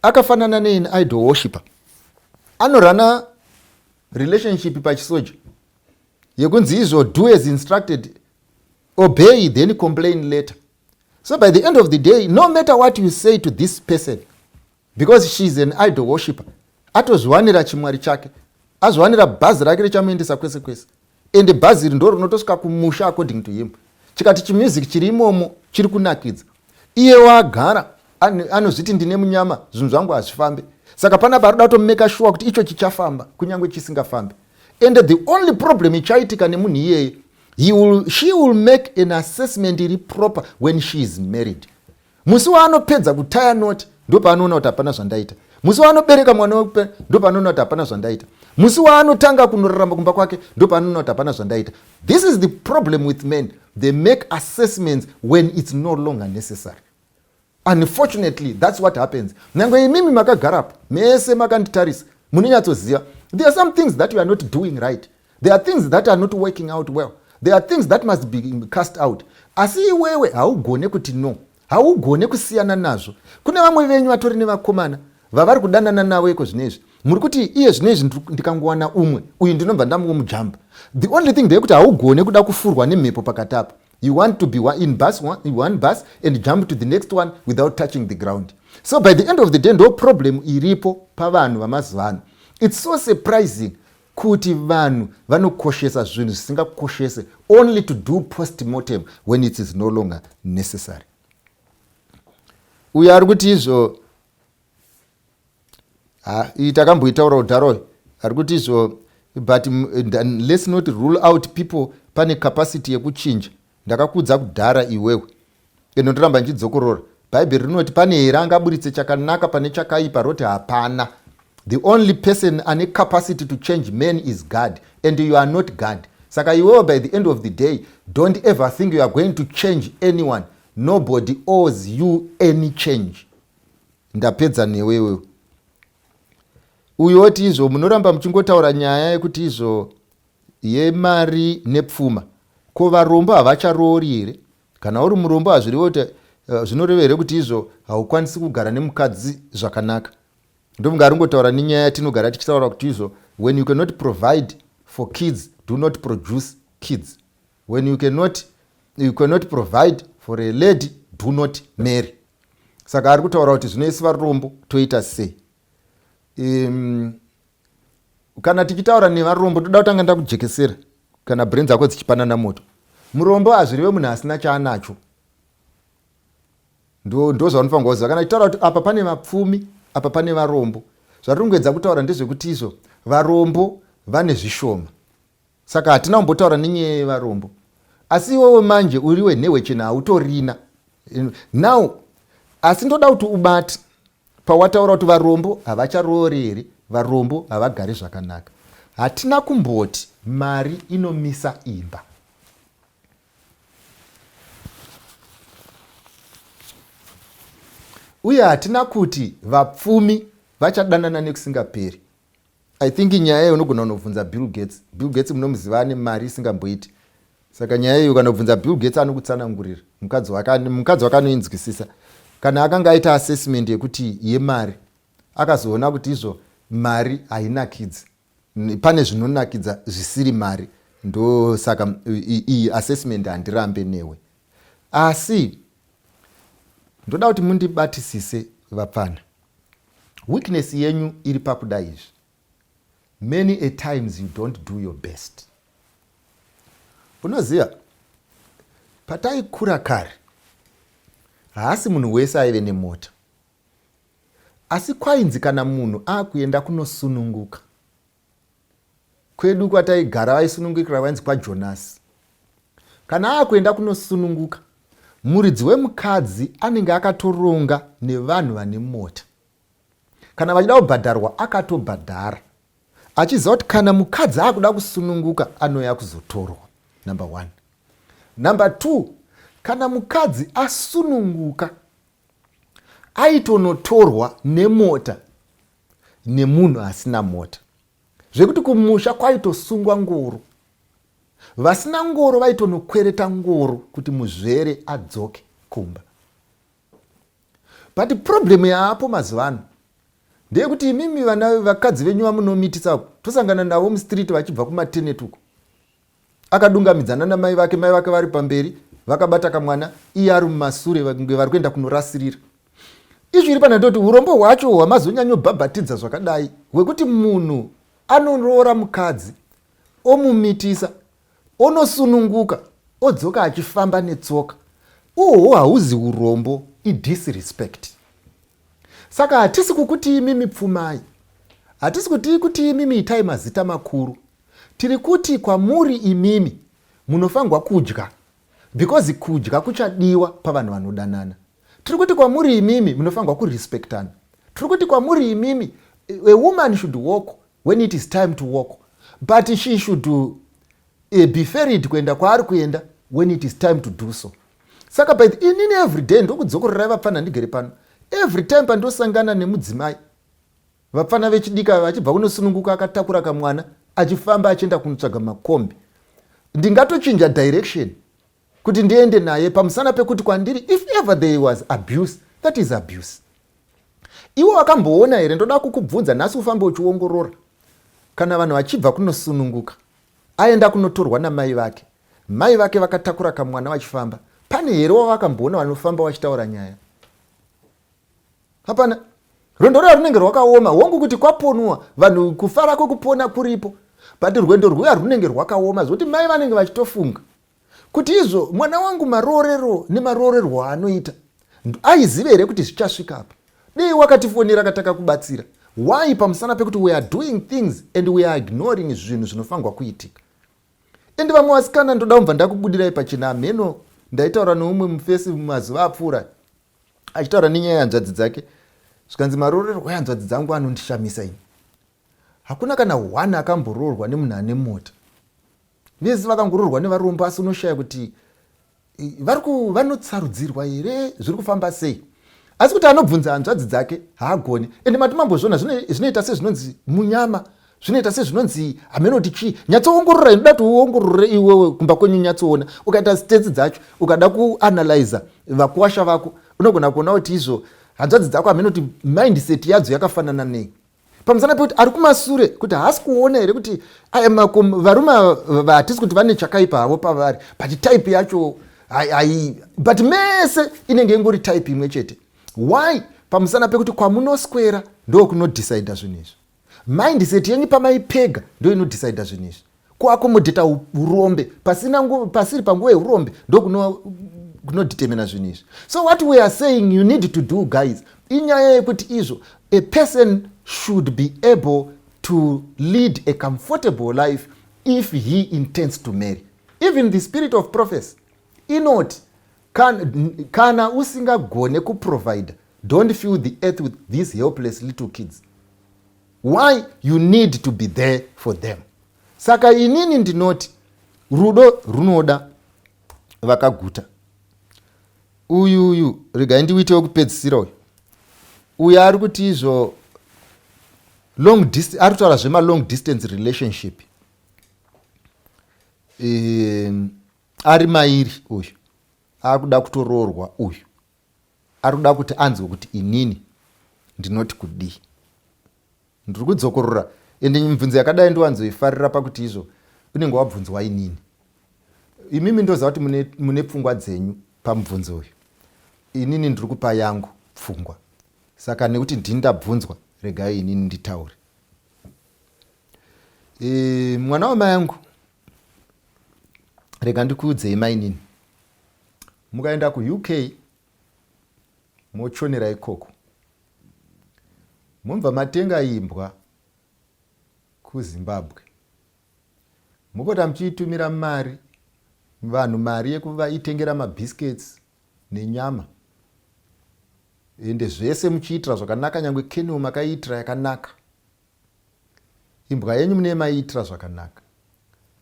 akafanana neidol worshiper. Anorana relationship pachisoja yekunzi izvo do as instructed, obey then complain later. So by the end of the day, no matter what you say to this person, because she is an idol worshiper, atozviwanira chimwari chake, azviwanira bhazi rake richamuendesa kwese kwese. Ende bhazi iri ndo rinotosvika kumusha according to him. Chikati chimusic chiri imomo chiri kunakidza, iye wagara anozviti ndine munyama, zvinhu zvangu hazvifambe. Saka pana parida kutomeka sure kuti icho chichafamba kunyangwe chisingafambe. And the only problem ichaitika nemunhu iyeye, she will make an assessment iri proper when she is married. Musi waanopedza kutaya noti ndo paanoona kuti hapana zvandaita. Musi waanobereka mwana wake ndo paanoona kuti hapana zvandaita. Musi waanotanga kunorarama kumba kwake ndo paanoona kuti hapana zvandaita. This is the problem with men. They make assessments when it's no longer necessary. Unfortunately, that's what happens. Nangwe imimi makagarapo, mese makanditarisa, munonyatsoziva. There are some things that you are not doing right. There are things that are not working out well. There are things that must be cast out. asi iwewe haugone kuti no, haugone kusiyana nazvo. Kune vamwe venyu vatori nevakomana vavari kudanana navo iko zvinezvi, muri kuti iye zvinezvi ndikangowana umwe uyu ndinobva ndamumujamba. The only thing ndeyekuti haugone kuda kufurwa nemhepo pakati apo. You want to be in one bus and jump to the next one without touching the ground. So by the end of the day, ndo problem iripo pavanhu vamazuva ano. It's so surprising kuti vanhu vanokoshesa zvinhu zvisingakoshese only to do post-mortem when it is no longer necessary. Uyo ari kuti izvo takamboitaura udharoyo ari kuti izvo, but let's not rule out people pane capacity yekuchinja. Ndakakudza kudhara iwewe eno ndoramba nchidzokorora. Bhaibheri rinoti pane here angaburitse chakanaka pane chakaipa, roti hapana. The only person ane capacity to change men is God, and you are not God. Saka iwewe by the end of the day, don't ever think you are going to change anyone. Nobody owes you any change. Ndapedza newewe. Uyoti izvo munoramba muchingotaura nyaya yekuti izvo yemari nepfuma. Ko varombo havacharoori here? Kana uri murombo hazviriwo kuti zvinoreva here kuti izvo haukwanisi kugara nemukadzi zvakanaka? Ndomungaringotaura nenyaya yatinogara tichitaura kuti izvo, when you cannot provide for kids, do not produce kids. When you cannot provide for a lady, do not marry. Saka ari kutaura kuti zvinoisi varombo toita sei? Kana tichitaura nevarombo toda kutanga ndakujekesera kana brain dzako dzichipanana moto. Murombo hazvirive munhu asina chaanacho. Ndo zvaunofanirwa kuziva. Kana tichitaura kuti apa pane vapfumi, apa pane varombo, zvatirongedza kutaura ndezvekuti izvo varombo vane zvishoma. Saka hatina kumbotaura nenyaya yevarombo. Asi iwewe manje uriwe nhewe chena hautorina. Now, asi ndoda kuti ubate pawataura kuti varombo havacharoori here, varombo havagari zvakanaka. Hatina kumboti mari inomisa imba. Uye hatina kuti vapfumi vachadanana nekusingaperi. I think nyaya iyo unogona kunobvunza Bill Gates. Bill Gates munomuziva ane mari isingamboiti. Saka nyaya iyo ukanobvunza Bill Gates anokutsanangurira. Mukadzi wake anoinzwisisa. Kana akanga aita assessment yekuti yemari, akazoona kuti izvo mari hainakidzi, pane zvinonakidza zvisiri mari, ndo saka iyi assessment handirambe newe. Asi ndoda kuti mundibatisise vapfana. Weakness yenyu iri pakuda izvi. Many a times you don't do your best. Unoziva, pataikura kare, haasi munhu wese aive nemota. Asi kwainzi kana munhu akuenda kunosununguka. Kwedu kwataigara vaisunungukira vainzi kwaJonasi. Kana akuenda kunosununguka, muridzi wemukadzi anenge akatoronga nevanhu vane mota. Kana vachida kubhadharwa akatobhadhara, achiziva kuti kana mukadzi akuda kusununguka anouya kuzotorwa. Number 1. Number 2, kana mukadzi asununguka aitonotorwa nemota nemunhu asina mota, zvekuti kumusha kwaitosungwa ngoro. Vasina ngoro vaitonokwereta ngoro kuti muzvere adzoke kumba. But problem yaapo mazuvano ndeyekuti imimi vakadzi venyu vamunomitisa tosangana navo mustreet vachibva kumatenet uko, akadungamidzana namai vake vari pamberi vakabata kamwana, iye ari mumasure vari kuenda kunorasirira. Izvi iri panatoti urombo hwacho hwamazonyanyobhabhatidza zvakadai hwekuti munhu anoroora mukadzi omumitisa, onosununguka, odzoka achifamba netsoka. Uhwo hauzi urombo, idisrespect. Saka hatisi kukuti imimi pfumai, hatisi kuti imimi itai mazita makuru. Tiri kuti kwamuri imimi munofanirwa kudya, because kudya kuchadiwa pavanhu vanodanana. Tiri kuti kwamuri imimi munofanirwa kurespectana. Tiri kuti kwamuri imimi, a woman should walk when it is time to walk, but she should be ferried kuenda kwaari kuenda when it is time to do so. Saka inini every day ndokudzokorera vapfana ndigere pano. Every time pandosangana nemudzimai, vapfana vechidika vachibva kunosununguka akatakura kamwana achifamba achienda kunotsvaga makombi, ndingatochinja direction kuti ndiende naye pamusana pekuti kwandiri if ever there was abuse, that is abuse. Iwo wakamboona here, ndoda kukubvunza nhasi ufambe uchiongorora, kana vanhu vachibva kunosununguka aenda kunotorwa namai vake, mai vake vakatakura kamwana vachifamba, pane here wavakamboona vanofamba vachitaura nyaya? Hapana. Rwendo runenge rwakaoma, hongu kuti kwaponwa vanhu kufara kwekupona kuripo, but rwendo rwuya runenge rwakaoma zvokuti mai vanenge vachitofunga kuti izvo mwana wangu marorero nemarorerwo anoita aizive here kuti zvichasvika apa. Dei wakatifonera kataka kubatsira. Why pamusana pekuti we are doing things and we are ignoring zvinhu zvinofangwa kuitika. Endi vamwe vasikana ndoda kubva ndakubudirai pachena mheno, ndaitaura neumwe mufesi mumazuva apfuura achitaura nenyaya yanzvadzi dzake. Zvikanzi marorerwo yanzvadzi dzangu anondishamisa ini. Hakuna kana one akambororwa nemunhu ane mota. Vese vakangororwa nevarombo, asi unoshaya kuti vanotsarudzirwa here zviri kufamba sei. Asi kuti anobvunza hanzvadzi dzake haagoni. Ende matimambozvona zvinoita sezvinonzi munyama, zvinoita sezvinonzi hamenoti chii, nyatsoongorora, inoda kuti uongorore iwewe kumba kwenyu, nyatsoona ukaita stats dzacho, ukada kuanalyza vakuwasha vako, unogona kuona kuti izvo hanzvadzi dzako hamenoti mindset yadzo yakafanana nei. Pamusana pekuti ari kumasure kuti haasi kuona here kuti varume vatisi kuti vane chakaipa havo pavari, but type yacho but mese inenge ingori type imwe chete. Why? Pamusana pekuti kwamunoswera ndo kunodecide zvinhu izvi. Mindset yenyu pamaipega ndo inodecide zvinhu izvi. Kuakomodeta urombe pasiri panguva yeurombe ndo kunodetermina zvinhu izvi. So what we are saying you need to do, guys, inyaya yekuti izvo a person should be able to lead a comfortable life if he intends to marry. Even the spirit of prophecy inoti kana usingagone kuprovide, don't fill the earth with these helpless little kids. Why? You need to be there for them. Saka inini ndinoti rudo runoda vakaguta. Uyu regai ndiwite wekupedzisira uyu ari kuti izvo ari kutaura zvema long distance relationship. Ari mairi uyu akuda kutoroorwa, uyu ari kuda kuti anzwe kuti inini ndinoti kudii. Ndiri kudzokorora, ende mibvunzo yakadai ndowanzoifarira pakuti izvo unenge wabvunzwa inini. Imimi ndoziva kuti mune pfungwa dzenyu pamubvunzo uyu. Inini ndiri kupa yangu pfungwa. Saka nekuti ndini ndabvunzwa, regai inini nditaure. Mwana wamai yangu, rega ndikuudzei mainini. Mukaenda kuUK mochonera ikoko, mumva matenga imbwa kuZimbabwe, mupota muchiitumira mari vanhu, mari yekuvaitengera mabhisiketsi nenyama, ende zvese muchiitira zvakanaka, nyangwe kenu makaiitira yakanaka. Imbwa yenyu mune maiitira zvakanaka.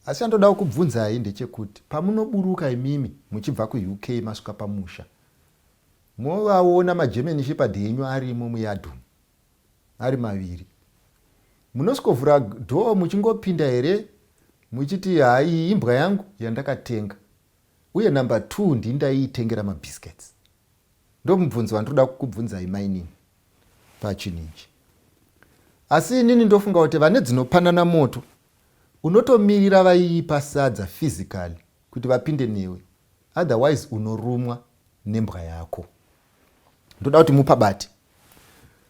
Asi andoda kubvunzai ndechekuti pamunoburuka imimi muchibva kuUK masvika pamusha, movaona maGerman Shepherd yenyu arimo muyadhu ari maviri, munosvikovhura dhoo muchingopinda here muchiti hai imbwa yangu yandakatenga, uye number 2 ndindaiitengera mabhisiketsi? Ndo mubvunzo wandoda kukubvunzai mainini pachinhu ichi. Asi inini ndofunga kuti vane dzinopanana moto unotomirira vaiipa sadza physically kuti vapinde newe, otherwise unorumwa nembwa yako. Ndoda kuti mupabati.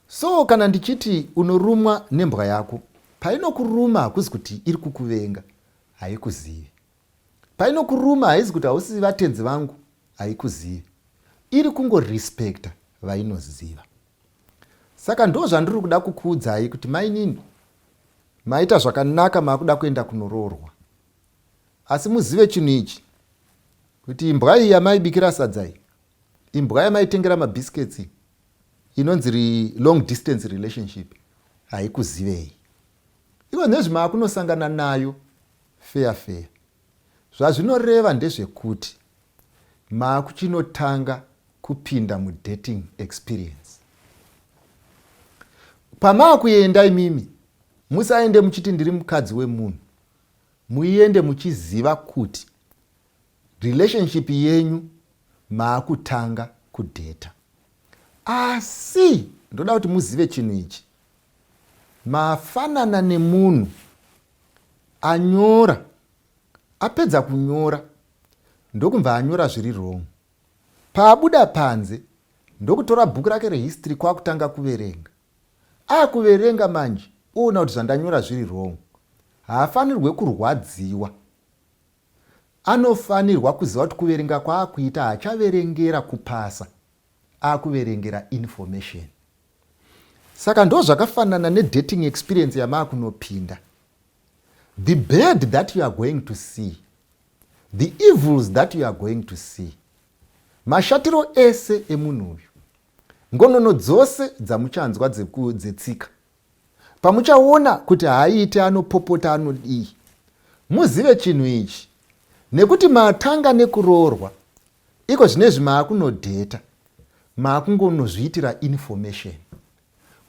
So kana ndichiti unorumwa nembwa yako, painokuruma hakuzi kuti iri kukuvenga, haikuzivi. Painokuruma haizi kuti hausi vatenzi vangu, haikuzivi. Iri kungorespekta vainoziva. Saka ndo zvandiri kuda kukuudzai kuti mainini maita zvakanaka makuda kuenda kunoroorwa. Asi muzive chinhu ichi kuti imbwa iyi yamaibikira sadzai, imbwa yamaitengera mabhisiketsi, inonzi long distance relationship, haikuzivei. Ivo nezvemakunosangana nayo fair. Zvazvinoreva ndezvekuti makuchinotanga kupinda mudating experience. Pamakuenda imimi, musaende muchiti ndiri mukadzi wemunhu, muiende muchiziva kuti relationship yenyu maakutanga kudheta. Asi ndoda kuti muzive chinhu ichi, mafanana nemunhu anyora, apedza kunyora ndokubva anyora zviri wrong. Paabuda panze ndokutora bhuku rake rehistory kwakutanga kuverenga. Akuverenga manje oona kuti zvandanyora zviri wrong. Haafanirwe kurwadziwa, anofanirwa kuziva kuti kuverenga kwaakuita haachaverengera kupasa, akuverengera information. Saka ndo zvakafanana nedating experience yamaakunopinda. The bad that you are going to see, the evils that you are going to see, mashatiro ese emunhu uyu, ngonono dzose dzamuchanzwa dzetsika, pamuchaona kuti haaite anopopota anodii, muzive chinhu ichi. Nekuti matanga nekuroorwa, iko zvinezvi maakunodheta, maakungonozviitira information.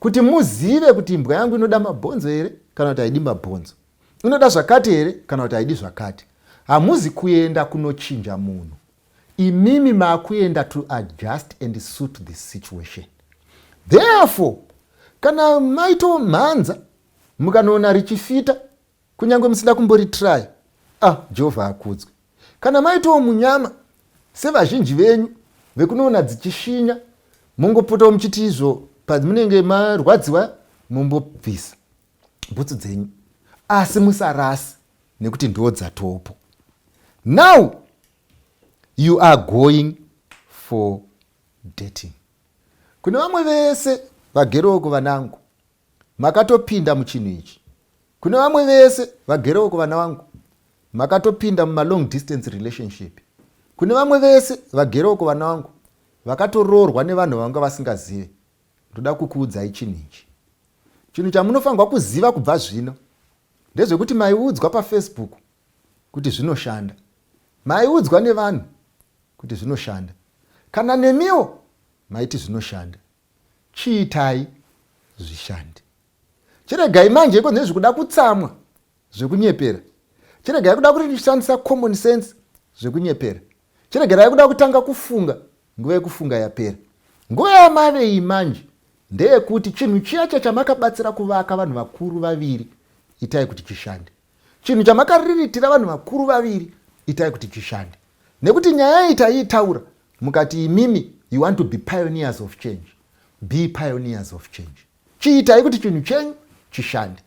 Kuti muzive kuti imbwa yangu inoda mabhonzo here kana kuti haidi mabhonzo, inoda zvakati here kana kuti haidi zvakati. Hamuzi kuenda kunochinja munhu, imimi maakuenda to adjust and suit the situation. Therefore, kana maito mhanza mukanoona richifita kunyange musida kumboritry, Jehovha akudzwe. Kana maito munyama sevazhinji venyu vekunoona dzichishinya, mungopota muchiti izvo pamunenge marwadziwa mumbobvisa bhutsu dzenyu, asi musarasi nekuti ndo dzatopo. Now you are going for dating. Kune vamwe vese vageroko vanangu makatopinda muchinhu ichi. Kune vamwe vese vageroko vana vangu makatopinda muma long distance relationship. Kune vamwe vese vageroko vana vangu vakatoroorwa nevanhu vanga vasingazive. Ndoda kukuudzai chinhu ichi. Chinhu chamunofanirwa kuziva kubva zvino ndezvekuti maiudzwa paFacebook kuti zvinoshanda, maiudzwa nevanhu kuti zvinoshanda, kana nemiwo maiti zvinoshanda. Chiitai zvishande. Chiregai manje iko nezvekuda kutsamwa zvekunyepera. Chiregai kuda kushandisa common sense zvekunyepera. Chiregai kuda kutanga kufunga nguva yekufunga yapera. Nguva yamave iyi manje ndeyekuti chinhu chiyacho chamakabatsira kuvaka vanhu vakuru vaviri, itai kuti chishande. Chinhu chamakariritira vanhu vakuru vaviri, itai kuti chishande. Nekuti nyaya itaitaura mukati imimi you want to be pioneers of change. Be pioneers of change. Chiitai kuti chinhu chenyu chishande.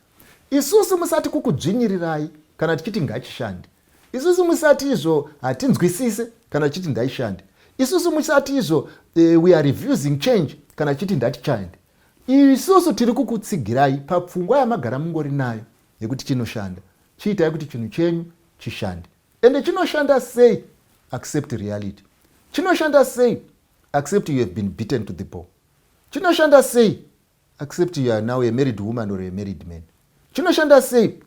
Isusu musati kukudzvinyirirai kana tichiti ngachishande. Isusu musati izvo hatinzwisise kana tichiti ndaishande. Isusu musati izvo we are refusing change kana tichiti ndatichande. Isusu tiri kukutsigirai papfungwa yamagara mungori nayo yekuti chinoshanda. Chiitai kuti chinhu chenyu chishande. Ende chinoshanda sei? Accept reality. Chinoshanda sei? Accept you have been beaten to the bone. Chinoshanda sei? Accept you are now a married woman or a married man. Chinoshanda sei?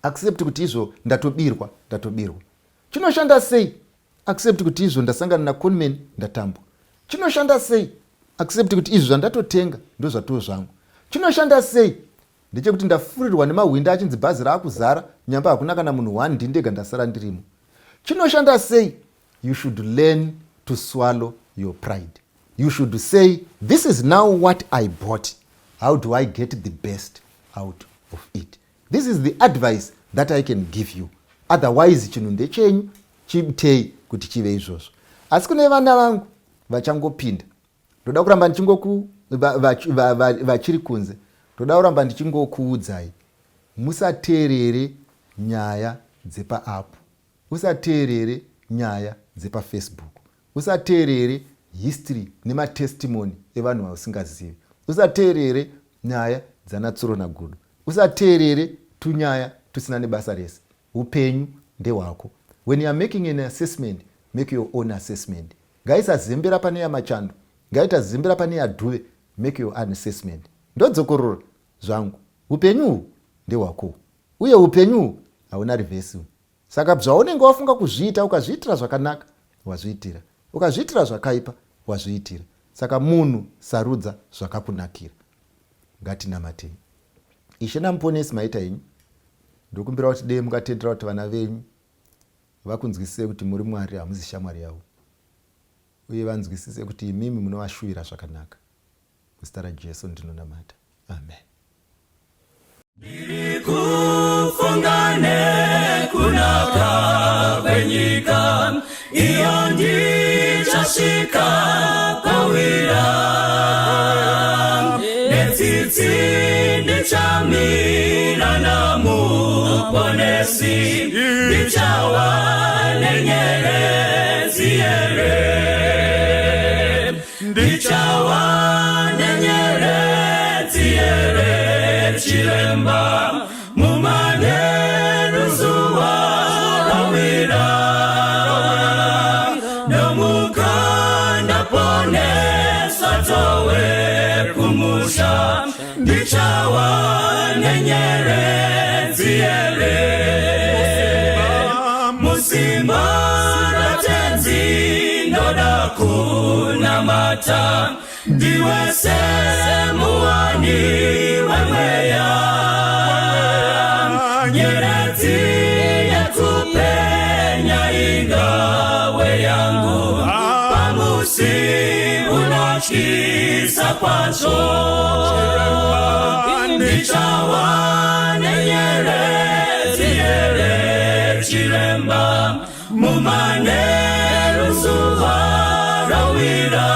Accept kuti izvo ndatobirwa. Chinoshanda sei? Accept kuti izvo ndasangana na conman ndatambwa. Chinoshanda sei? Accept kuti izvo zvandatotenga ndo zvatoo zvangu. Chinoshanda sei? Ndechekuti ndafurirwa nemahwindo achinzi bhazi raakuzara, nyamba hakuna kana munhu one ndindega ndasara ndirimo. Chinoshanda sei? You should learn to swallow your pride. You should say, this is now what I bought. How do I get the best out of it? This is the advice that I can give you. Otherwise, chinhu ndechenyu, chitei kuti chive izvozvo. Asi kune vana vangu vachangopinda, ndoda kuramba vachiri kunze, ndoda kuramba ndichingokuudzai, musateerere nyaya dzepa-app, usateerere nyaya dzepa-Facebook, usateerere history nematestimony evanhu vasingazivi, usateerere nyaya dzanatsuro nagudo, usateerere tunyaya tusina nebasa rese. Upenyu ndehwako. When you are making an assessment, make your own assessment. Ngaisazembera pane yamachando, ngaitazembera pane yadhuve, make your own assessment. Ndodzokorora zvangu, upenyu ndehwako, uye upenyu hauna reverse. Saka zvaunenge wafunga kuzviita, ukazviitira zvakanaka wazviitira, ukazviitira zvakaipa wazviitira. Saka munhu sarudza zvakakunakira. Ngatinamatei. Ishe namuponesi maita henyu, ndokumbira kuti dei mukatendera kuti vana venyu vakunzwisise kuti muri Mwari, hamusi shamwari yavo, uye vanzwisise kuti imimi munovashuvira zvakanaka. Muzita raJesu ndinonamata. Amen. Kufungane kunaka kwenyika iyo ndichasvika pawira netsitsi ndichamira namuponesi ndichawa nenyerezi here ndichawa nenyerezi here chiremba mumanheru zuva rawira nomukanda poneswa towe kumusha ndichawa nenyerezi here musimba ratenzi ndoda kunamata ndiwe semuwani wemweya nyeredzi yekupenya ingawe yangu pamusi unotyisa kwazvo ndichawa nenyeredzi here chiremba mumanheru zuva rawira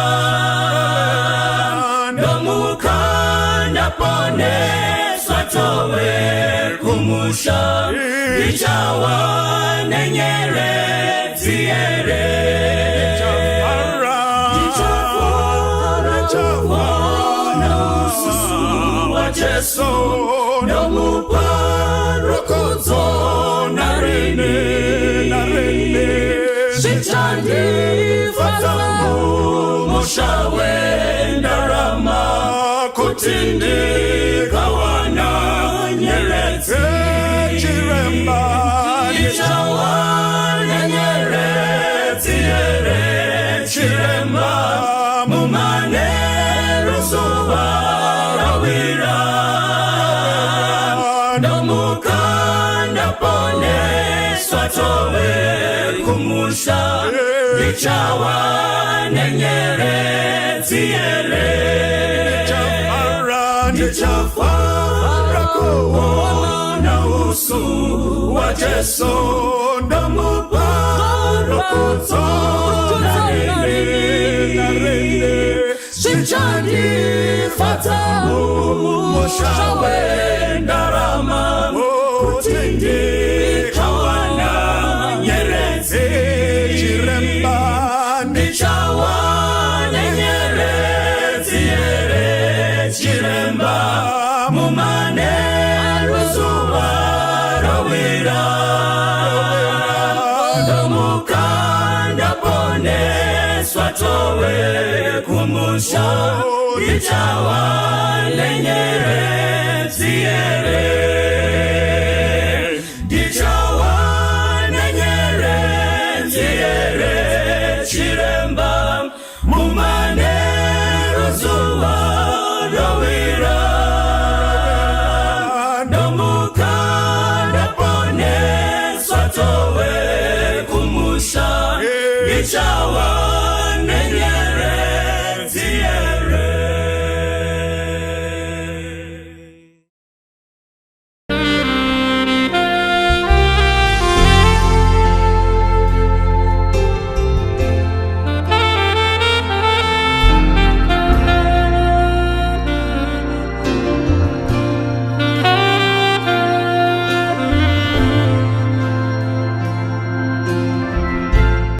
nomukanda poneswa towe kumusha ndichawa nenyeredzi here ndichafara ususu wa Jesu nomupa rukudzo narini zvichandifadza mumusha wendarama kuti ndikawana nyeredzi chiremba ndichawa nenyeredzi here chiremba mumanheru zuva rawira nomukanda poneswa towe kumusha ndichawa nenyeredzi here ndichafara kuona usu wa Jesu nomupa rukudzo narini zvichandifadza mumusha wendarama kuti ndikawana nyeredzi chiremba ndichawa nenyeredzi here chiremba mumanheru zuva rawira nomukanda poneswa towe kumusha ndichawa nenyeredzi here ndichawa nenyeredzi here chiremba mumanheru zuva rawira nomukanda poneswa towe kumusha ndichawa nenyeredzi